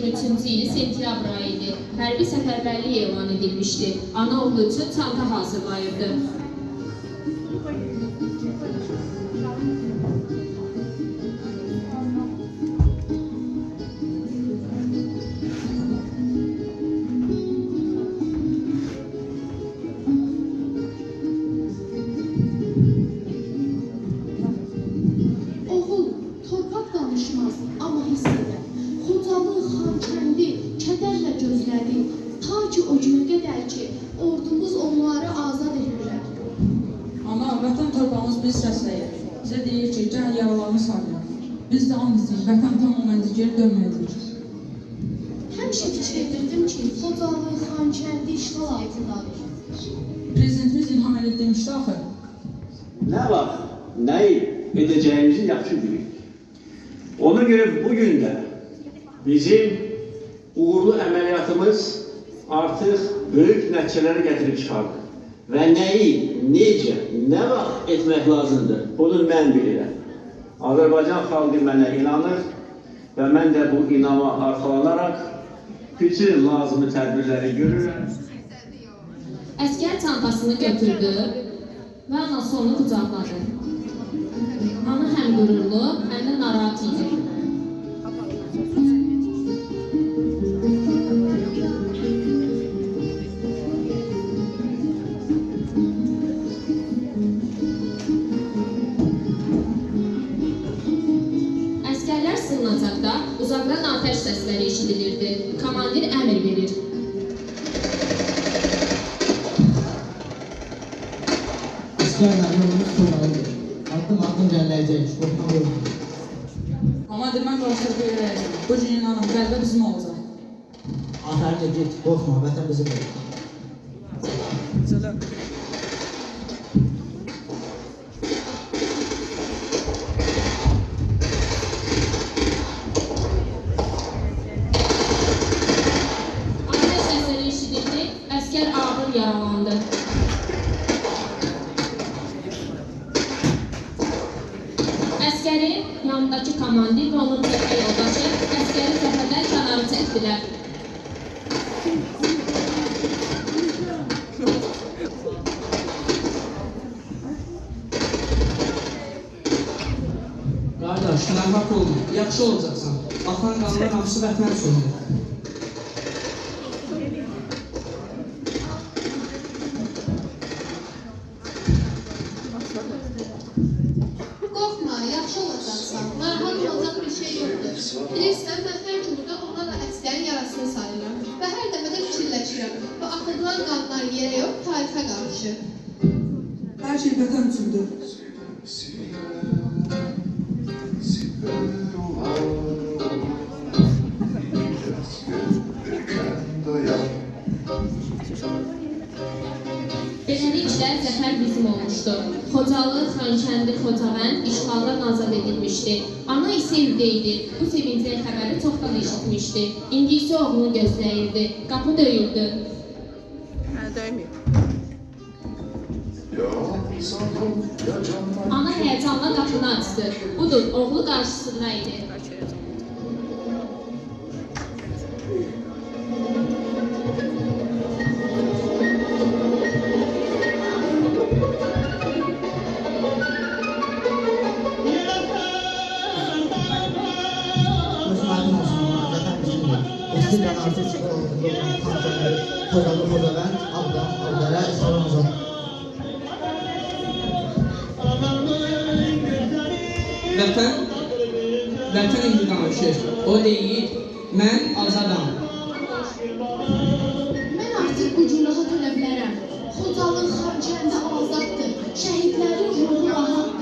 2023-cü il sentyabr ayı idi. Hərbi səfərbərlik elan edilmişdi. Ana oğlu üçün çanta hazırlayırdı. Oğul, torpaq danışmaz, amma hiss edər. Xocalı, Xankəndi, kədərlə gözlədi. Ta ki o günə qədər ki, ordumuz onları azad etdilər. Ana, vətən torpağımız biz səsləyir. Bizə deyir ki, gəl yaralarını sarıyaq. Biz də and istəyik, vətən tamamilə geri dönməyəcək. Həmişə fikir edirdim ki, Xocalı, Xankəndi işğal altındadır. Prezidentimiz ilham edib demişdi axı. Nə var, nəyi edəcəyimizi yaxşı bilirik. Ona görə bugün də bizim uğurlu əməliyyatımız artıq böyük nəticələri gətirib çıxardı. Və nəyi, necə, nə vaxt etmək lazımdır, bunu mən bilirəm. Azərbaycan xalqı mənə inanır və mən də bu inama arxalanaraq bütün lazımi tədbirləri görürəm. Əskər çantasını götürdü və anası onu qucaqladı. Ana həm qürurlu, həm də narahat idi. Əskərlər sığınacaqda uzaqdan atəş səsləri eşidilirdi. Komandir əmr verir. Əsgərlər yolumuz tutmalıdır. Addım gələcək, qorxmalıyıq. Amma mən qarşıda görəyəcəm. Bu gün inanım, qəlbə bizim olacaq. Afərin git, qorxma, vətən bizimdir. Atəş səsləri eşidildi, əskər ağır yaralandı. Əskərin yanındakı komandir və onun cəbhə yoldaşı əskəri cəbhədən kənara çəkdilər. Qardaş, narahat olma, yaxşı olacaqsan. Axan qanlar hamısı vətən üçündür. Qorxma, yaxşı olacaqsan. Narahat olacaq bir şey yoxdur. Bilirsən, mən hər gün burada onlarla əsgərin yarasını sayıram. Və hər dəfə də fikirləşirəm. Bu axıdılan qanlar yerə yox, tarixə qarışır. Hər şey vətən üçündür. Beləliklə, zəfər bizim olmuşdu. Xocalı, Xankəndi, Xocavənd işğaldan azad edilmişdi. Ana isə evdə idi. Bu sevincli xəbəri çoxdan eşitmişdi. İndi isə oğlunu gözləyirdi. Qapı döyüldü. Ana həyəcanla qapını açdı. Budur, oğlu qarşısında idi. Müsmədin olsun, vətən bizimdir. Eskidən artıq Xankəndi, Xocalı, Xocavənd, Abdam, Abdərə, İslamımıza. Vətən indi danışır. O deyir, mən azadam. Mən artıq bu gün rahat ölə bilərəm. Xocalı, Xankəndi azaddır. Şəhidlərin ruhu rahatdır.